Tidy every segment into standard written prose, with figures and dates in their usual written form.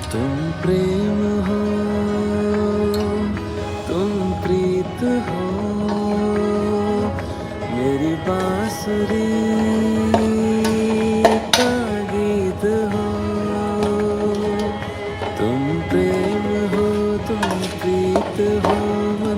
तुम प्रेम हो, तुम प्रीत हो, मेरी बांसुरी का गीत हो। तुम प्रेम हो, तुम प्रीत हो।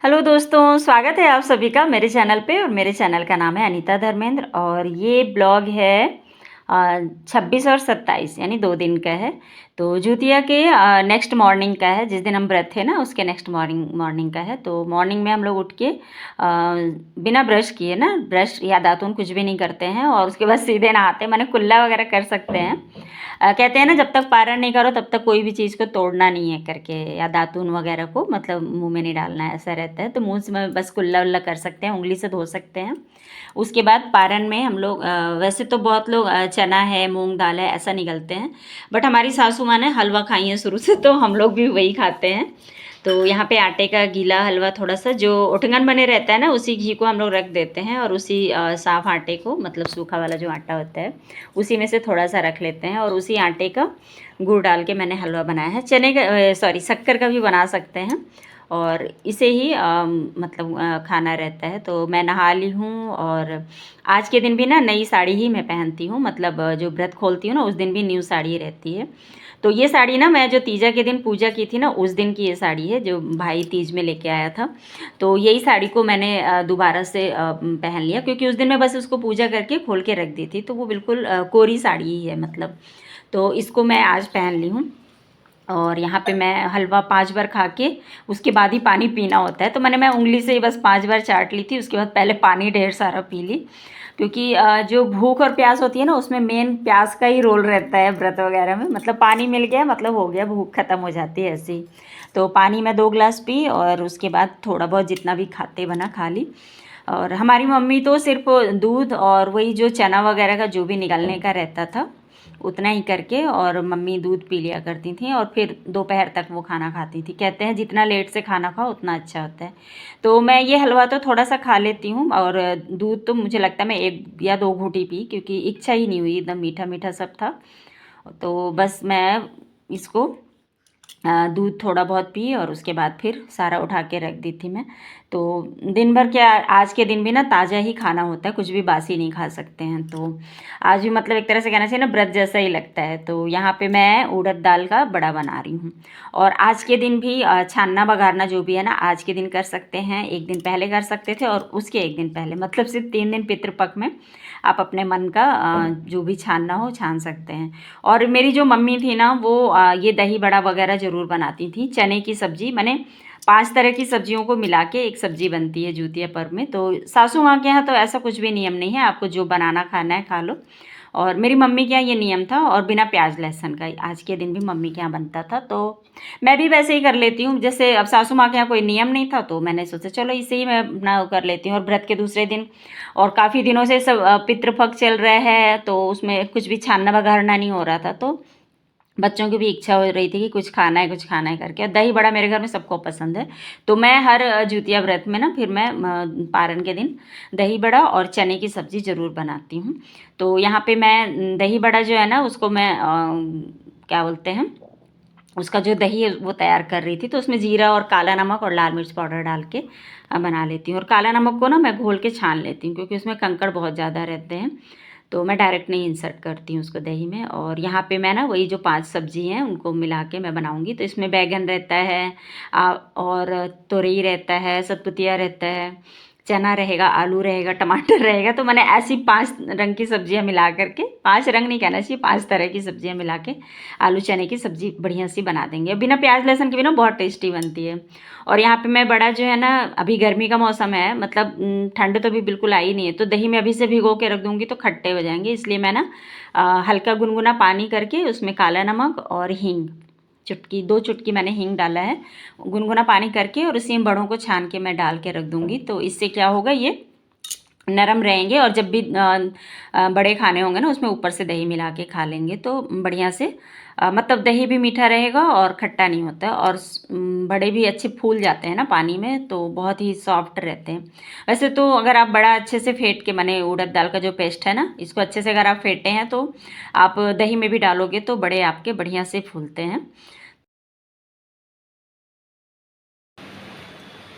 हेलो दोस्तों, स्वागत है आप सभी का मेरे चैनल पे। और मेरे चैनल का नाम है अनीता धर्मेंद्र और ये ब्लॉग है 26 और 27 यानी 2 दिन का है। तो जुतिया के नेक्स्ट मॉर्निंग का है, जिस दिन हम व्रत थे ना उसके नेक्स्ट मॉर्निंग का है। तो मॉर्निंग में हम लोग उठ के बिना ब्रश किए ना, ब्रश या दातुन कुछ भी नहीं करते हैं और उसके बाद सीधे नहाते हैं। माने कुल्ला वगैरह कर सकते हैं। कहते हैं ना, जब तक पारण नहीं करो तब तक कोई भी चीज़ को तोड़ना नहीं है करके, या दातून वगैरह को मतलब मुंह में नहीं डालना है, ऐसा रहता है। तो मुंह से बस कुल्ला उल्ला कर सकते हैं, उंगली से धो सकते हैं। उसके बाद पारण में हम लोग वैसे तो बहुत लोग चना है, मूंग दाल है, ऐसा निकलते हैं। बट हमारी सासू माँ ने हलवा खाई है शुरू से, तो हम लोग भी वही खाते हैं। तो यहाँ पे आटे का गीला हलवा, थोड़ा सा जो उठंगन बने रहता है ना, उसी घी को हम लोग रख देते हैं और उसी साफ आटे को, मतलब सूखा वाला जो आटा होता है, उसी में से थोड़ा सा रख लेते हैं और उसी आटे का गुड़ डाल के मैंने हलवा बनाया है। चने का सॉरी शक्कर का भी बना सकते हैं और इसे ही मतलब खाना रहता है। तो मैं नहा ली हूँ और आज के दिन भी ना नई साड़ी ही मैं पहनती हूँ, मतलब जो व्रत खोलती हूँ ना उस दिन भी न्यू साड़ी रहती है। तो ये साड़ी ना मैं जो तीजा के दिन पूजा की थी ना, उस दिन की ये साड़ी है जो भाई तीज में लेके आया था। तो यही साड़ी को मैंने दोबारा से पहन लिया, क्योंकि उस दिन मैं बस उसको पूजा करके खोल के रख दी थी, तो वो बिल्कुल कोरी साड़ी ही है मतलब। तो इसको मैं आज पहन ली हूँ और यहाँ पे मैं हलवा 5 बार खा के उसके बाद ही पानी पीना होता है। तो मैं उंगली से ही बस 5 बार चाट ली थी, उसके बाद पहले पानी ढेर सारा पी ली, क्योंकि जो भूख और प्यास होती है ना, उसमें मेन प्यास का ही रोल रहता है व्रत वगैरह में। मतलब पानी मिल गया मतलब हो गया, भूख ख़त्म हो जाती है ऐसे ही। तो पानी मैं 2 गिलास पी और उसके बाद थोड़ा बहुत जितना भी खाते बना खा ली। और हमारी मम्मी तो सिर्फ दूध और वही जो चना वगैरह का जो भी निकलने का रहता था उतना ही करके, और मम्मी दूध पी लिया करती थी और फिर दोपहर तक वो खाना खाती थी। कहते हैं जितना लेट से खाना खाओ उतना अच्छा होता है। तो मैं ये हलवा तो थोड़ा सा खा लेती हूँ और दूध तो मुझे लगता है मैं 1 या 2 घूंट ही पी, क्योंकि इच्छा ही नहीं हुई, एकदम मीठा मीठा सब था। तो बस मैं इसको दूध थोड़ा बहुत पी और उसके बाद फिर सारा उठा के रख दी थी मैं। तो दिन भर क्या, आज के दिन भी ना ताज़ा ही खाना होता है, कुछ भी बासी नहीं खा सकते हैं। तो आज भी मतलब एक तरह से कहना चाहिए ना, व्रत जैसा ही लगता है। तो यहाँ पे मैं उड़द दाल का बड़ा बना रही हूँ। और आज के दिन भी छानना बघारना जो भी है ना, आज के दिन कर सकते हैं, एक दिन पहले कर सकते थे और उसके एक दिन पहले, मतलब सिर्फ 3 दिन पितृपक्ष में आप अपने मन का जो भी छानना हो छान सकते हैं। और मेरी जो मम्मी थी ना, वो ये दही बड़ा वगैरह ज़रूर बनाती थी। चने की सब्ज़ी, मैंने 5 तरह की सब्जियों को मिला के एक सब्ज़ी बनती है जुतिया पर्व में। तो सासू माँ के यहाँ तो ऐसा कुछ भी नियम नहीं है, आपको जो बनाना खाना है खा लो। और मेरी मम्मी के यहाँ ये नियम था, और बिना प्याज लहसुन का आज के दिन भी मम्मी के यहाँ बनता था। तो मैं भी वैसे ही कर लेती हूँ, जैसे अब सासू माँ के यहाँ कोई नियम नहीं था तो मैंने सोचा चलो इसे ही मैं अपना कर लेती हूँ। और व्रत के दूसरे दिन, और काफ़ी दिनों से सब पितृपक्ष चल रहा है तो उसमें कुछ भी छानना बघारना नहीं हो रहा था, तो बच्चों की भी इच्छा हो रही थी कि कुछ खाना है कुछ खाना है करके। और दही बड़ा मेरे घर में सबको पसंद है, तो मैं हर जुतिया व्रत में ना फिर मैं पारण के दिन दही बड़ा और चने की सब्ज़ी ज़रूर बनाती हूँ। तो यहाँ पे मैं दही बड़ा जो है ना उसको मैं क्या बोलते हैं, उसका जो दही है वो तैयार कर रही थी। तो उसमें जीरा और काला नमक और लाल मिर्च पाउडर डाल के बना लेती हूँ। और काला नमक को ना मैं घोल के छान लेती हूँ, क्योंकि उसमें कंकड़ बहुत ज़्यादा रहते हैं, तो मैं डायरेक्ट नहीं इंसर्ट करती हूँ उसको दही में। और यहाँ पे मैं ना वही जो 5 सब्जी हैं उनको मिला के मैं बनाऊँगी। तो इसमें बैगन रहता है और तोरई रहता है, सतपुतिया रहता है, चना रहेगा, आलू रहेगा, टमाटर रहेगा। तो मैंने ऐसी 5 रंग की सब्जियाँ मिला करके, 5 रंग नहीं कहना चाहिए, 5 तरह की सब्जियाँ मिला के आलू चने की सब्ज़ी बढ़िया सी बना देंगे। बिना प्याज लहसुन के भी ना बहुत टेस्टी बनती है। और यहाँ पे मैं बड़ा जो है ना, अभी गर्मी का मौसम है, मतलब ठंड तो भी बिल्कुल आई नहीं है, तो दही में अभी से भिगो के रख दूँगी तो खट्टे हो जाएंगे। इसलिए मैं ना हल्का गुनगुना पानी करके उसमें काला नमक और हींग, चुटकी 2 चुटकी मैंने हींग डाला है, गुनगुना पानी करके और उसी में बड़ों को छान के मैं डाल के रख दूँगी। तो इससे क्या होगा, ये नरम रहेंगे। और जब भी बड़े खाने होंगे ना उसमें ऊपर से दही मिला के खा लेंगे तो बढ़िया से मतलब दही भी मीठा रहेगा और खट्टा नहीं होता, और बड़े भी अच्छे फूल जाते हैं ना पानी में, तो बहुत ही सॉफ्ट रहते हैं। वैसे तो अगर आप बड़ा अच्छे से फेंट के, माने उड़द दाल का जो पेस्ट है ना, इसको अच्छे से अगर आप फेंटे हैं तो आप दही में भी डालोगे तो बड़े आपके बढ़िया से फूलते हैं।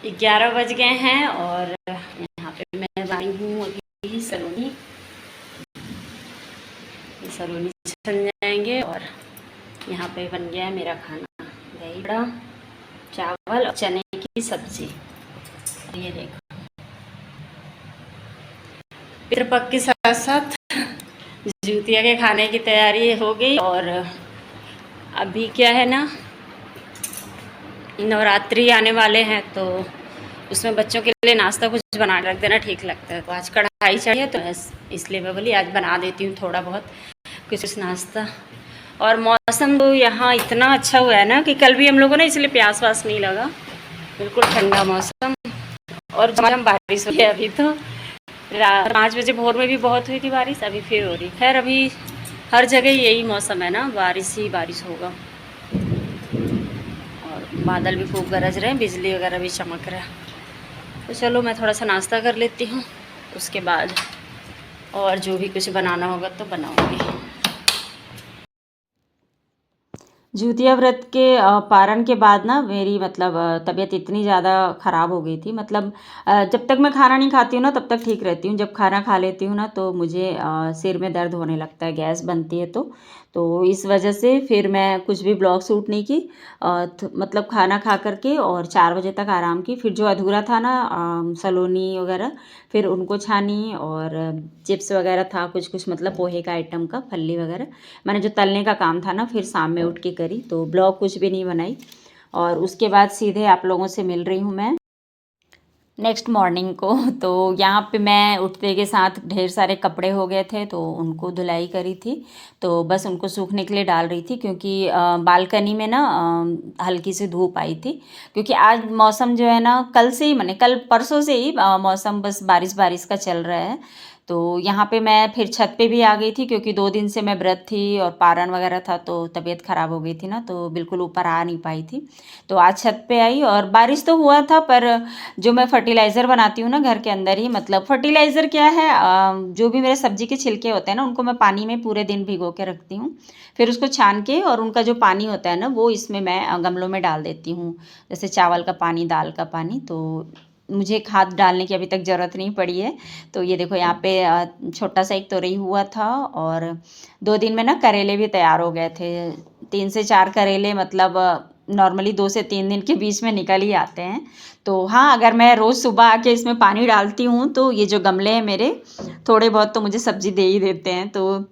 11 बज गए हैं और यहाँ पे मैं आई हूँ अभी सलोनी। सलोनी छन जाएंगे और यहाँ पे बन गया है मेरा खाना, दही बड़ा, चावल और चने की सब्जी। ये देखो, पितृपक्ष के साथ साथ जूतिया के खाने की तैयारी हो गई। और अभी क्या है ना, नवरात्रि आने वाले हैं तो उसमें बच्चों के लिए नाश्ता कुछ बना के रख देना ठीक लगता है। तो आज कढ़ाई चढ़ी है तो इसलिए मैं बोली आज बना देती हूँ थोड़ा बहुत कुछ नाश्ता। और मौसम तो यहाँ इतना अच्छा हुआ है ना कि कल भी हम लोगों ने इसलिए प्यास वास नहीं लगा, बिल्कुल ठंडा मौसम। और जब बारिश हुई है अभी तो 5 बजे भोर में भी बहुत हुई थी बारिश, अभी फिर हो रही। खैर अभी हर जगह यही मौसम है ना, बारिश ही बारिश होगा। और बादल भी खूब गरज रहे हैं, बिजली वगैरह भी चमक रहा है। तो चलो मैं थोड़ा सा नाश्ता कर लेती हूँ, उसके बाद और जो भी कुछ बनाना होगा तो बनाऊँगी। जूतिया व्रत के पारण के बाद ना मेरी मतलब तबीयत इतनी ज़्यादा ख़राब हो गई थी। मतलब जब तक मैं खाना नहीं खाती हूँ ना तब तक ठीक रहती हूँ। जब खाना खा लेती हूँ ना तो मुझे सिर में दर्द होने लगता है, गैस बनती है। तो इस वजह से फिर मैं कुछ भी ब्लॉग शूट नहीं की। मतलब खाना खा करके और 4 बजे तक आराम की। फिर जो अधूरा था ना सलोनी वगैरह, फिर उनको छानी। और चिप्स वगैरह था कुछ कुछ, मतलब पोहे का आइटम का, फल्ली वगैरह, मैंने जो तलने का काम था ना फिर शाम में उठ के करी। तो ब्लॉग कुछ भी नहीं बनाई। और उसके बाद सीधे आप लोगों से मिल रही हूँ मैं नेक्स्ट मॉर्निंग को। तो यहाँ पे मैं उठते के साथ ढेर सारे कपड़े हो गए थे तो उनको धुलाई करी थी। तो बस उनको सूखने के लिए डाल रही थी क्योंकि बालकनी में ना हल्की सी धूप आई थी। क्योंकि आज मौसम जो है ना, कल से ही, मैंने कल परसों से ही मौसम बस बारिश बारिश का चल रहा है। तो यहाँ पे मैं फिर छत पे भी आ गई थी क्योंकि 2 दिन से मैं व्रत थी और पारण वगैरह था तो तबीयत ख़राब हो गई थी ना, तो बिल्कुल ऊपर आ नहीं पाई थी। तो आज छत पे आई और बारिश तो हुआ था, पर जो मैं फर्टिलाइज़र बनाती हूँ ना घर के अंदर ही, मतलब फर्टिलाइज़र क्या है, जो भी मेरे सब्जी के छिलके होते हैं ना उनको मैं पानी में पूरे दिन भिगो के रखती हूँ। फिर उसको छान के और उनका जो पानी होता है ना वो इसमें मैं गमलों में डाल देती हूँ। जैसे चावल का पानी, दाल का पानी। तो मुझे खाद डालने की अभी तक ज़रूरत नहीं पड़ी है। तो ये देखो यहाँ पे छोटा सा एक तोरई हुआ था और 2 दिन में ना करेले भी तैयार हो गए थे। 3 से 4 करेले मतलब नॉर्मली 2 से 3 दिन के बीच में निकल ही आते हैं। तो हाँ, अगर मैं रोज़ सुबह आके इसमें पानी डालती हूँ तो ये जो गमले हैं मेरे, थोड़े बहुत तो मुझे सब्ज़ी दे ही देते हैं। तो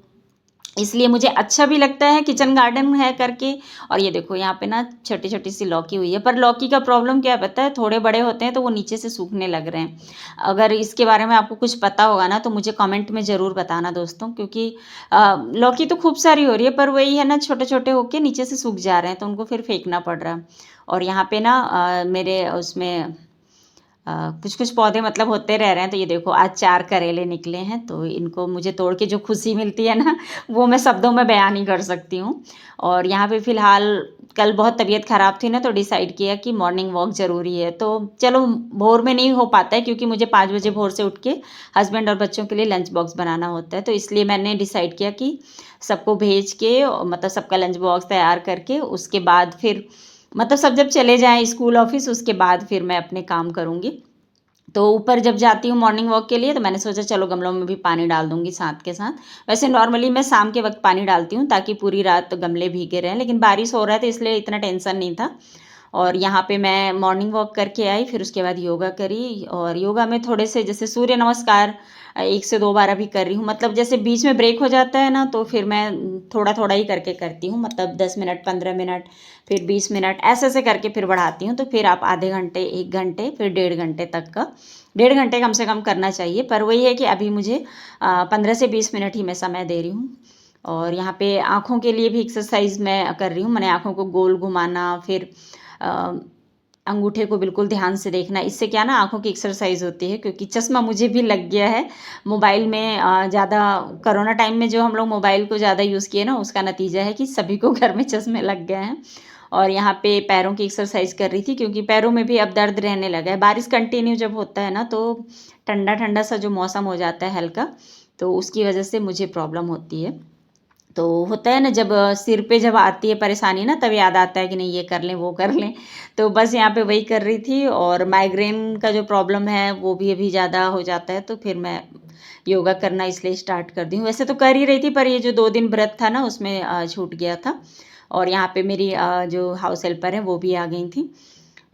इसलिए मुझे अच्छा भी लगता है किचन गार्डन है करके। और ये देखो यहाँ पे ना छोटी छोटी सी लौकी हुई है, पर लौकी का प्रॉब्लम क्या है पता है, थोड़े बड़े होते हैं तो वो नीचे से सूखने लग रहे हैं। अगर इसके बारे में आपको कुछ पता होगा ना तो मुझे कमेंट में ज़रूर बताना दोस्तों, क्योंकि लौकी तो खूब सारी हो रही है पर वही है ना, छोटे छोटे होके नीचे से सूख जा रहे हैं तो उनको फिर फेंकना पड़ रहा है। और यहाँ पे ना मेरे उसमें कुछ कुछ पौधे मतलब होते रह रहे हैं। तो ये देखो आज 4 करेले निकले हैं, तो इनको मुझे तोड़ के जो खुशी मिलती है ना वो मैं शब्दों में बयान नहीं कर सकती हूँ। और यहाँ पे फ़िलहाल कल बहुत तबीयत ख़राब थी ना तो डिसाइड किया कि मॉर्निंग वॉक ज़रूरी है। तो चलो भोर में नहीं हो पाता है क्योंकि मुझे 5 बजे भोर से उठ के हस्बैंड और बच्चों के लिए लंच बॉक्स बनाना होता है। तो इसलिए मैंने डिसाइड किया कि सबको भेज के मतलब सबका लंच बॉक्स तैयार करके उसके बाद फिर मतलब सब जब चले जाएँ स्कूल ऑफिस, उसके बाद फिर मैं अपने काम करूँगी। तो ऊपर जब जाती हूँ मॉर्निंग वॉक के लिए तो मैंने सोचा चलो गमलों में भी पानी डाल दूँगी साथ के साथ। वैसे नॉर्मली मैं शाम के वक्त पानी डालती हूँ ताकि पूरी रात गमले भीगे रहें, लेकिन बारिश हो रहा है तो इसलिए इतना टेंशन नहीं था। और यहाँ पे मैं मॉर्निंग वॉक करके आई, फिर उसके बाद योगा करी। और योगा में थोड़े से जैसे सूर्य नमस्कार 1 से 2 बार अभी कर रही हूँ। मतलब जैसे बीच में ब्रेक हो जाता है ना तो फिर मैं थोड़ा थोड़ा ही करके करती हूँ, मतलब 10 मिनट, 15 मिनट, फिर 20 मिनट, ऐसे ऐसे करके फिर बढ़ाती हूँ। तो फिर आप आधे घंटे, 1 घंटे, फिर 1.5 घंटे तक का, 1.5 घंटे कम से कम करना चाहिए। पर वही है कि अभी मुझे 15 से 20 मिनट ही मैं समय दे रही हूँ। और यहाँ पे आँखों के लिए भी एक्सरसाइज मैं कर रही हूँ। मैंने आँखों को गोल घुमाना, फिर अंगूठे को बिल्कुल ध्यान से देखना। इससे क्या ना आँखों की एक्सरसाइज होती है, क्योंकि चश्मा मुझे भी लग गया है मोबाइल में। ज़्यादा कोरोना टाइम में जो हम लोग मोबाइल को ज़्यादा यूज़ किए ना, उसका नतीजा है कि सभी को घर में चश्मे लग गए हैं। और यहाँ पे पैरों की एक्सरसाइज कर रही थी, क्योंकि पैरों में भी अब दर्द रहने लगा है। बारिश कंटिन्यू जब होता है ना, तो ठंडा ठंडा सा जो मौसम हो जाता है हल्का, तो उसकी वजह से मुझे प्रॉब्लम होती है। तो होता है ना, जब सिर पे जब आती है परेशानी ना, तब याद आता है कि नहीं ये कर लें वो कर लें। तो बस यहाँ पे वही कर रही थी। और माइग्रेन का जो प्रॉब्लम है वो भी अभी ज़्यादा हो जाता है, तो फिर मैं योगा करना इसलिए स्टार्ट कर दी हूँ। वैसे तो कर ही रही थी, पर ये जो 2 दिन व्रत था ना, उसमें छूट गया था। और यहाँ पे मेरी जो हाउस हेल्पर है वो भी आ गई थी।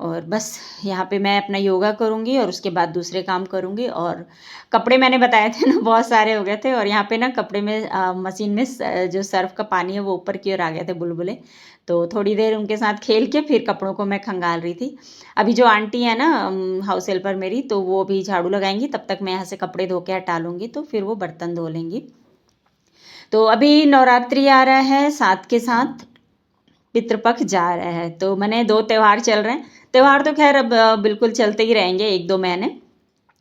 और बस यहाँ पे मैं अपना योगा करूँगी और उसके बाद दूसरे काम करूँगी। और कपड़े मैंने बताए थे ना, बहुत सारे हो गए थे। और यहाँ पे ना कपड़े में मशीन में जो सर्फ का पानी है वो ऊपर की ओर आ गए थे बुलबुले। तो थोड़ी देर उनके साथ खेल के फिर कपड़ों को मैं खंगाल रही थी। अभी जो आंटी है ना हाउस हेल्पर मेरी, तो वो भी झाड़ू लगाएंगी, तब तक मैं यहाँ से कपड़े धो के हटा लूँगी, तो फिर वो बर्तन धो लेंगी। तो अभी नवरात्रि आ रहा है, साथ के साथ पितृपक्ष जा रहा है, तो मैंने 2 त्योहार चल रहे हैं। त्योहार तो खैर अब बिल्कुल चलते ही रहेंगे 1-2 महीने,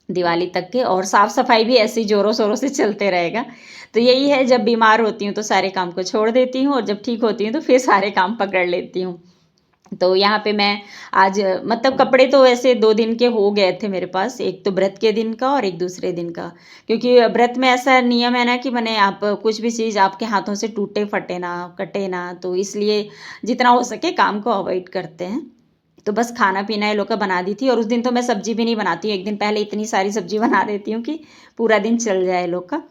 दिवाली तक के। और साफ़ सफाई भी ऐसे ही ज़ोरों शोरों से चलते रहेगा। तो यही है, जब बीमार होती हूँ तो सारे काम को छोड़ देती हूँ, और जब ठीक होती हूँ तो फिर सारे काम पकड़ लेती हूँ। तो यहाँ पे मैं आज मतलब कपड़े तो वैसे 2 दिन के हो गए थे मेरे पास, एक तो व्रत के दिन का और एक दूसरे दिन का। क्योंकि व्रत में ऐसा नियम है ना कि मैंने आप कुछ भी चीज़ आपके हाथों से टूटे फटे ना, कटे ना, तो इसलिए जितना हो सके काम को अवॉइड करते हैं। तो बस खाना पीना ये लोग का बना दी थी। और उस दिन तो मैं सब्जी भी नहीं बनाती हूँ, एक दिन पहले इतनी सारी सब्जी बना देती हूँ कि पूरा दिन चल जाए लोग का।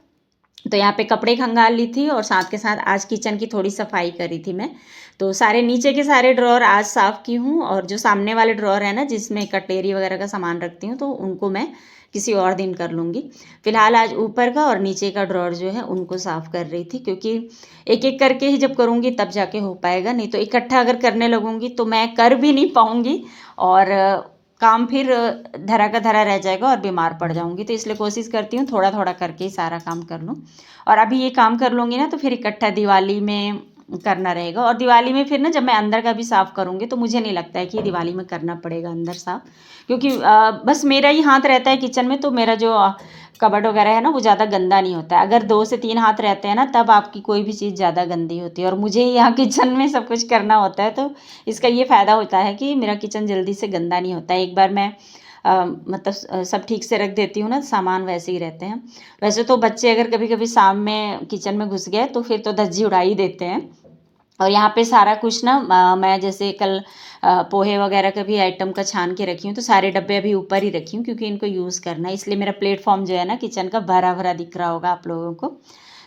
तो यहाँ पे कपड़े खंगाल ली थी, और साथ के साथ आज किचन की थोड़ी सफाई करी थी मैं। तो सारे नीचे के सारे ड्रॉर आज साफ़ की हूँ, और जो सामने वाले ड्रॉर है ना, जिसमें कटलेरी वगैरह का सामान रखती हूँ, तो उनको मैं किसी और दिन कर लूँगी। फिलहाल आज ऊपर का और नीचे का ड्रॉर जो है उनको साफ़ कर रही थी, क्योंकि एक एक करके ही जब करूँगी तब जाके हो पाएगा, नहीं तो इकट्ठा अगर करने लगूँगी तो मैं कर भी नहीं पाऊँगी। और काम फिर धरा का धरा रह जाएगा और बीमार पड़ जाऊँगी। तो इसलिए कोशिश करती हूँ थोड़ा थोड़ा करके ही सारा काम कर लूँ। और अभी ये काम कर लूँगी ना, तो फिर इकट्ठा दिवाली में करना रहेगा। और दिवाली में फिर ना, जब मैं अंदर का भी साफ़ करूँगी, तो मुझे नहीं लगता है कि दिवाली में करना पड़ेगा अंदर साफ़। क्योंकि बस मेरा ही हाथ रहता है किचन में, तो मेरा जो कबर्ड वगैरह है ना, वो ज़्यादा गंदा नहीं होता है। अगर 2 से 3 हाथ रहते हैं ना, तब आपकी कोई भी चीज़ ज़्यादा गंदी होती है। और मुझे ही यहाँ किचन में सब कुछ करना होता है, तो इसका ये फ़ायदा होता है कि मेरा किचन जल्दी से गंदा नहीं होता है। एक बार मैं मतलब सब ठीक से रख देती हूँ ना, सामान वैसे ही रहते हैं। वैसे तो बच्चे अगर कभी कभी शाम में किचन में घुस गए तो फिर तो धज्जी उड़ा ही देते हैं। और यहाँ पे सारा कुछ ना मैं जैसे कल पोहे वगैरह का भी आइटम का छान के रखी हूँ, तो सारे डब्बे अभी ऊपर ही रखी हूँ, क्योंकि इनको यूज़ करना है। इसलिए मेरा प्लेटफॉर्म जो है ना किचन का, भरा भरा दिख रहा होगा आप लोगों को।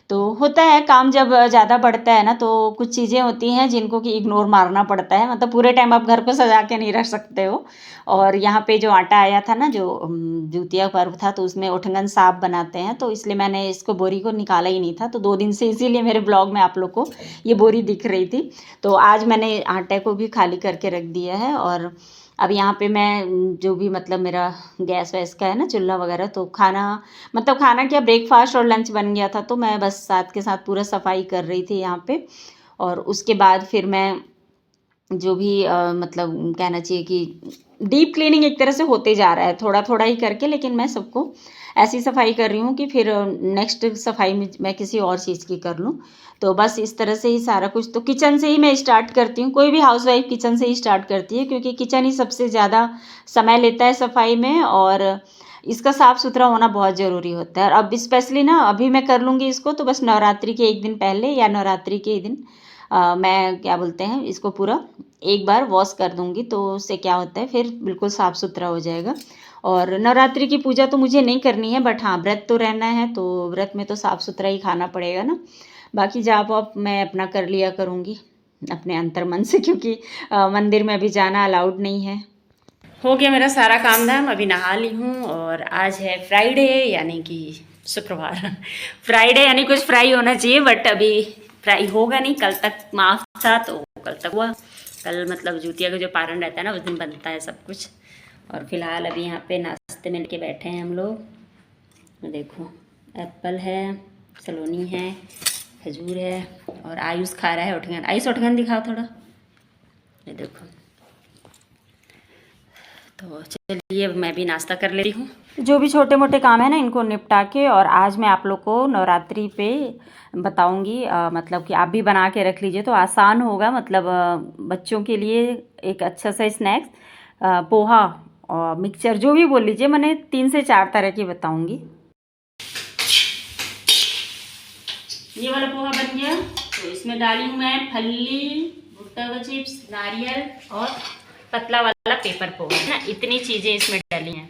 तो होता है काम जब ज़्यादा बढ़ता है ना, तो कुछ चीज़ें होती हैं जिनको कि इग्नोर मारना पड़ता है। मतलब पूरे टाइम आप घर को सजा के नहीं रख सकते हो। और यहाँ पे जो आटा आया था ना, जो जुतिया पर्व था, तो उसमें उठंगन साग बनाते हैं, तो इसलिए मैंने इसको बोरी को निकाला ही नहीं था। तो 2 दिन से इसीलिए मेरे ब्लॉग में आप लोग को ये बोरी दिख रही थी। तो आज मैंने आटे को भी खाली करके रख दिया है। और अब यहाँ पे मैं जो भी मतलब मेरा गैस वैस का है ना, चूल्हा वगैरह, तो खाना मतलब खाना क्या, ब्रेकफास्ट और लंच बन गया था, तो मैं बस साथ के साथ पूरा सफाई कर रही थी यहाँ पे। और उसके बाद फिर मैं जो भी मतलब कहना चाहिए कि डीप क्लीनिंग एक तरह से होते जा रहा है, थोड़ा थोड़ा ही करके, लेकिन मैं सबको ऐसी सफाई कर रही हूँ कि फिर नेक्स्ट सफाई में मैं किसी और चीज़ की कर लूँ। तो बस इस तरह से ही सारा कुछ तो किचन से ही मैं स्टार्ट करती हूँ। कोई भी हाउसवाइफ किचन से ही स्टार्ट करती है, क्योंकि किचन ही सबसे ज़्यादा समय लेता है सफाई में, और इसका साफ़ सुथरा होना बहुत ज़रूरी होता है। और अब स्पेशली ना, अभी मैं कर लूँगी इसको, तो बस नवरात्रि के एक दिन पहले या नवरात्रि के दिन मैं क्या बोलते हैं इसको, पूरा एक बार वॉश कर दूँगी, तो उससे क्या होता है फिर बिल्कुल साफ़ सुथरा हो जाएगा। और नवरात्रि की पूजा तो मुझे नहीं करनी है, बट हाँ व्रत तो रहना है, तो व्रत में तो साफ़ सुथरा ही खाना पड़ेगा ना। बाकी जाप वाप मैं अपना कर लिया करूँगी अपने अंतर मन से, क्योंकि मंदिर में अभी जाना अलाउड नहीं है। हो गया मेरा सारा काम धाम, अभी नहा ली हूँ। और आज है फ्राइडे, यानी कि शुक्रवार। फ्राइडे यानी कुछ फ्राई होना चाहिए, बट अभी फ्राई होगा नहीं। कल तक माफ था तो कल तक हुआ। कल मतलब जुतिया का जो पारण रहता है ना, उस दिन बनता है सब कुछ। और फिलहाल अभी यहाँ पे नाश्ते में लेके बैठे हैं हम लोग। देखो एप्पल है, सलोनी है, खजूर है, और आयुष खा रहा है उठगन। आयुष उठगन दिखाओ थोड़ा, ये देखो। तो चलिए अब मैं भी नाश्ता कर लेती हूँ। जो भी छोटे मोटे काम है ना इनको निपटा के, और आज मैं आप लोग को नवरात्रि पे बताऊँगी, मतलब कि आप भी बना के रख लीजिए तो आसान होगा, मतलब बच्चों के लिए एक अच्छा सा स्नैक्स। पोहा और मिक्सचर जो भी बोल लीजिए, मैंने 3 से 4 तरह की बताऊँगी। ये वाला पोहा बन गया, तो इसमें डाली हूँ मैं फल्ली, भुट्टा का चिप्स, नारियल और पतला वाला पेपर पोहा है ना, इतनी चीज़ें इसमें डाली हैं,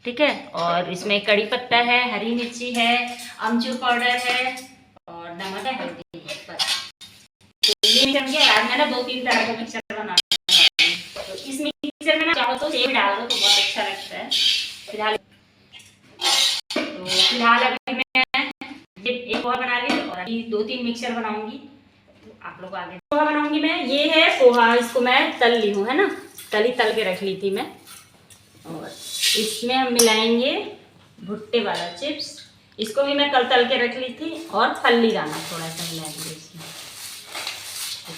ठीक है। और इसमें कड़ी पत्ता है, हरी मिर्ची है, अमचूर पाउडर है और नमक है, हल्दी है, बस। तो ये मिक्सर में आज मैं ना 2-3 तरह का मिक्सर बना रही हूं। तो इस मिक्सर में ना चाहो तो सेव डाल दो तो बहुत अच्छा लगता है। फिलहाल अभी मैं ये एक पोहा बना ली और अभी 2-3 मिक्सर बनाऊंगी, तो आप लोग आगे। पोहा बनाऊंगी मैं, ये है पोहा, इसको मैं तल ली हूँ, है ना, तल के रख ली थी मैं। और इसमें हम मिलाएंगे भुट्टे वाला चिप्स, इसको भी मैं कल तल के रख ली थी, और फल्ली दाना थोड़ा सा मिलाएंगे इसमें,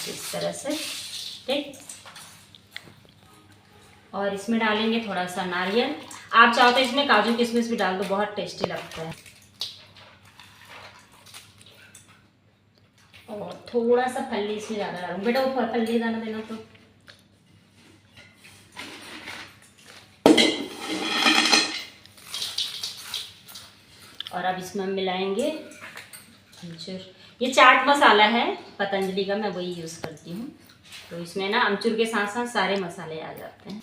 इस तरह से, ठीक। और इसमें डालेंगे थोड़ा सा नारियल, आप चाहो तो इसमें काजू किशमिश भी डाल दो, बहुत टेस्टी लगता है। और थोड़ा सा फल्ली इसमें ज़्यादा डालूंगी, बेटा वो फल्ली दाना देना तो। और अब इसमें हम मिलाएंगे अमचूर, ये चाट मसाला है पतंजलि का, मैं वही यूज़ करती हूँ। तो इसमें ना अमचूर के साथ साथ सारे मसाले आ जाते हैं।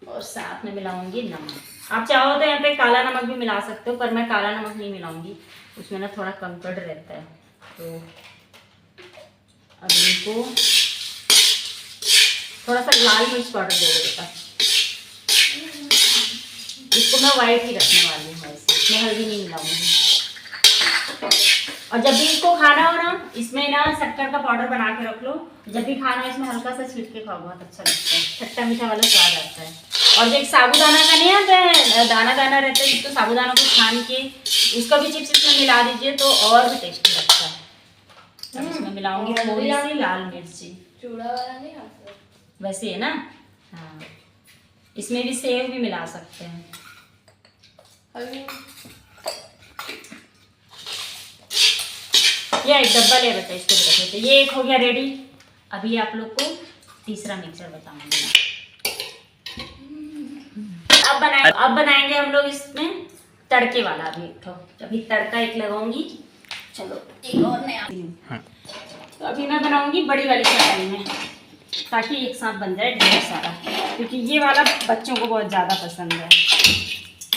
और साथ में मिलाऊंगी नमक, आप चाहो तो यहाँ पे काला नमक भी मिला सकते हो, पर मैं काला नमक नहीं मिलाऊंगी, उसमें ना थोड़ा कंकड़ रहता है। तो अब इनको थोड़ा सा लाल मिर्च पाउडर दे देता, इसको मैं वाइट ही रखने वाली हूँ, ऐसे इसमें हल्दी नहीं मिलाऊंगी। और जब भी इसको खाना हो ना, इसमें ना शक्कर का पाउडर बना के रख लो, जब भी खाना है इसमें हल्का सा छिड़क के खाओ, बहुत अच्छा लगता है, खट्टा मीठा वाला स्वाद आता है। और जो एक साबूदाना का नहीं आता है, दाना दाना रहता है, जिसको साबूदाना को छान के उसका भी चिप्स इसमें मिला दीजिए तो और भी टेस्टी लगता है। इसमें मिलाऊंगी थोड़ी सी लाल मिर्ची, चूड़ा वाला नहीं आता वैसे है ना, हाँ। इसमें भी सेव भी मिला सकते हैं। ये एक डब्बा ले रहता है, इसको भी रख लेते। ये एक हो गया रेडी। अभी आप लोग को तीसरा मिक्सर बताऊंगी। अब बनाएंगे हम लोग इसमें तड़के वाला, अभी एक तो अभी तड़का एक लगाऊंगी। चलो एक और नया, तो अभी मैं बनाऊंगी बड़ी वाली कढ़ाई में, ताकि एक साथ बन जाए ढेर सारा, क्योंकि ये वाला बच्चों को बहुत ज़्यादा पसंद है।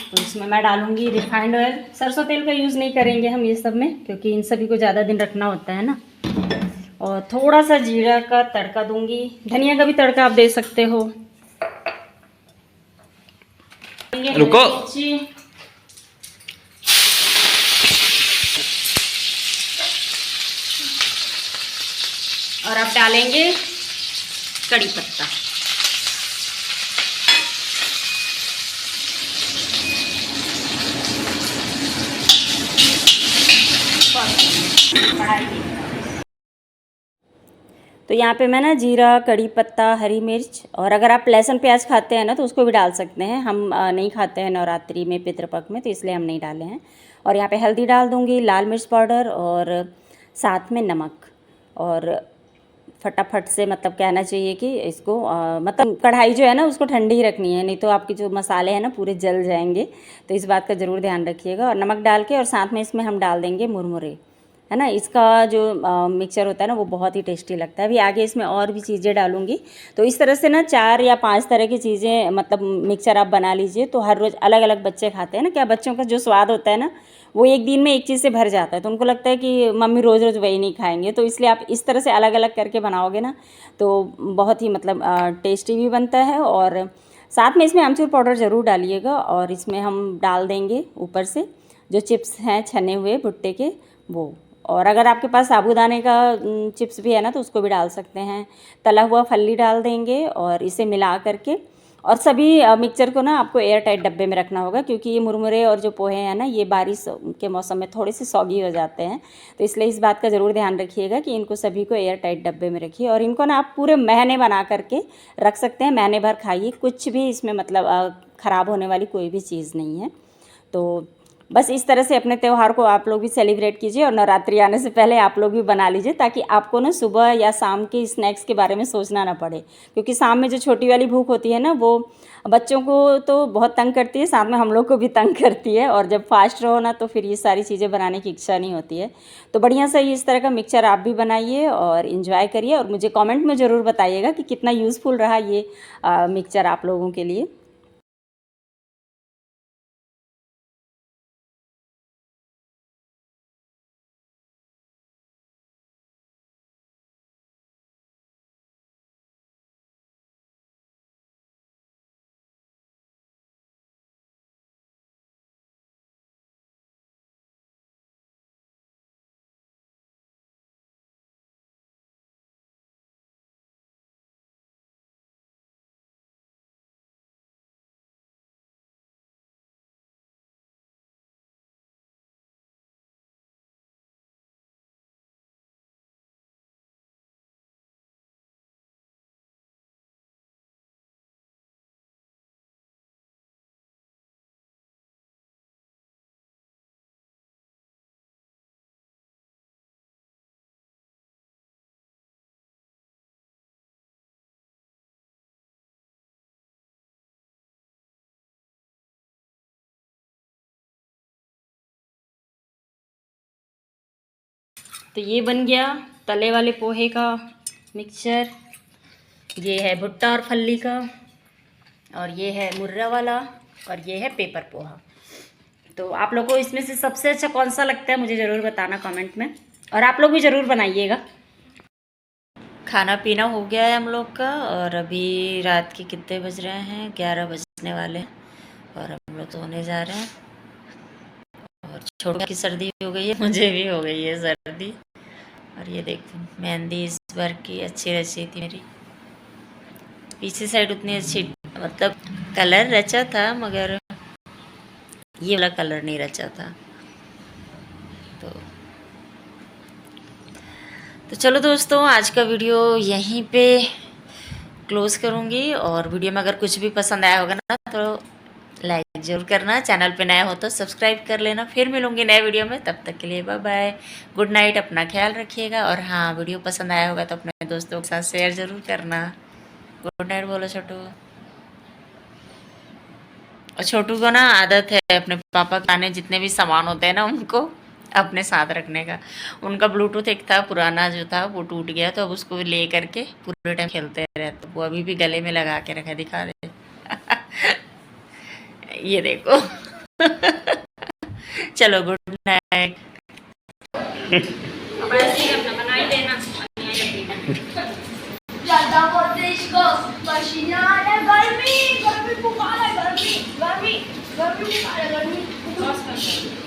तो इसमें मैं डालूंगी रिफाइंड ऑयल, सरसों तेल का यूज़ नहीं करेंगे हम ये सब में, क्योंकि इन सभी को ज़्यादा दिन रखना होता है ना। और थोड़ा सा जीरा का तड़का दूंगी, धनिया का भी तड़का आप दे सकते हो। रुको, और अब डालेंगे कड़ी पत्ता, तो यहाँ पे मैं ना जीरा, कड़ी पत्ता, हरी मिर्च, और अगर आप लहसुन प्याज खाते हैं ना तो उसको भी डाल सकते हैं। हम नहीं खाते हैं नवरात्रि में, पितृपक्ष में, तो इसलिए हम नहीं डाले हैं। और यहाँ पे हल्दी डाल दूँगी, लाल मिर्च पाउडर और साथ में नमक। और फटाफट से मतलब कहना चाहिए कि इसको मतलब कढ़ाई जो है ना उसको ठंडी ही रखनी है, नहीं तो आपके जो मसाले हैं ना पूरे जल जाएंगे। तो इस बात का ज़रूर ध्यान रखिएगा। और नमक डाल के, और साथ में इसमें हम डाल देंगे मुरमुरे, है ना। इसका जो मिक्सचर होता है ना वो बहुत ही टेस्टी लगता है। अभी आगे इसमें और भी चीज़ें डालूंगी। तो इस तरह से ना 4 या 5 तरह की चीज़ें, मतलब मिक्सचर आप बना लीजिए, तो हर रोज़ अलग अलग बच्चे खाते हैं ना, क्या बच्चों का जो स्वाद होता है ना वो एक दिन में एक चीज़ से भर जाता है, तो उनको लगता है कि मम्मी रोज़ रोज़ वही नहीं खाएंगे। तो इसलिए आप इस तरह से अलग अलग करके बनाओगे ना तो बहुत ही मतलब टेस्टी भी बनता है। और साथ में इसमें आमचूर पाउडर ज़रूर डालिएगा। और इसमें हम डाल देंगे ऊपर से जो चिप्स हैं छने हुए भुट्टे के वो। और अगर आपके पास साबूदाने का चिप्स भी है ना तो उसको भी डाल सकते हैं। तला हुआ फल्ली डाल देंगे और इसे मिला करके, और सभी मिक्सचर को ना आपको एयर टाइट डब्बे में रखना होगा, क्योंकि ये मुरमुरे और जो पोहे हैं ना, ये बारिश के मौसम में थोड़े से सॉगी हो जाते हैं। तो इसलिए इस बात का ज़रूर ध्यान रखिएगा कि इनको सभी को एयर टाइट डब्बे में रखिए। और इनको ना आप पूरे महीने बना करके रख सकते हैं, महीने भर खाइए, कुछ भी इसमें मतलब ख़राब होने वाली कोई भी चीज़ नहीं है। तो बस इस तरह से अपने त्यौहार को आप लोग भी सेलिब्रेट कीजिए, और नवरात्रि आने से पहले आप लोग भी बना लीजिए, ताकि आपको ना सुबह या शाम के स्नैक्स के बारे में सोचना ना पड़े। क्योंकि शाम में जो छोटी वाली भूख होती है ना, वो बच्चों को तो बहुत तंग करती है, साथ में हम लोग को भी तंग करती है। और जब फास्ट रहो ना, तो फिर ये सारी चीज़ें बनाने की इच्छा नहीं होती है। तो बढ़िया सा इस तरह का मिक्सचर आप भी बनाइए और इन्जॉय करिए, और मुझे कॉमेंट में ज़रूर बताइएगा कि कितना यूज़फुल रहा ये मिक्सचर आप लोगों के लिए। तो ये बन गया तले वाले पोहे का मिक्सचर। ये है भुट्टा और फल्ली का, और ये है मुर्रा वाला, और ये है पेपर पोहा। तो आप लोगों को इसमें से सबसे अच्छा कौन सा लगता है मुझे ज़रूर बताना कमेंट में, और आप लोग भी ज़रूर बनाइएगा। खाना पीना हो गया है हम लोग का, और अभी रात के कितने बज रहे हैं, 11 बजने वाले हैं, और हम लोग सोने जा रहे हैं। और छोटू की सर्दी हो गई है, मुझे भी हो गई है सर्दी। और ये देखो मेहंदी इस बार की अच्छी रची थी मेरी, पीछे साइड उतनी अच्छी मतलब कलर रचा था, मगर ये वाला कलर नहीं रचा था। तो चलो दोस्तों, आज का वीडियो यहीं पे क्लोज़ करूँगी। और वीडियो में अगर कुछ भी पसंद आया होगा ना, तो लाइक ज़रूर करना, चैनल पे नया हो तो सब्सक्राइब कर लेना। फिर मिलूँगी नए वीडियो में, तब तक के लिए बाय बाय, गुड नाइट, अपना ख्याल रखिएगा। और हाँ, वीडियो पसंद आया होगा तो अपने दोस्तों के साथ शेयर ज़रूर करना। गुड नाइट बोलो छोटू। और छोटू को ना आदत है अपने पापा के आने जितने भी सामान होते हैं ना, उनको अपने साथ रखने का। उनका ब्लूटूथ एक था पुराना जो था, वो टूट गया, तो अब उसको ले करके पूरे टाइम खेलते रहते। वो अभी भी गले में लगा के रखा, दिखा दे ये देखो चलो गुड नाइट। ज्यादा बोलते इसको पसीना आ रहा है, गर्मी गर्मी बुखार है, गर्मी गर्मी गर्मी बुखार है, गर्मी।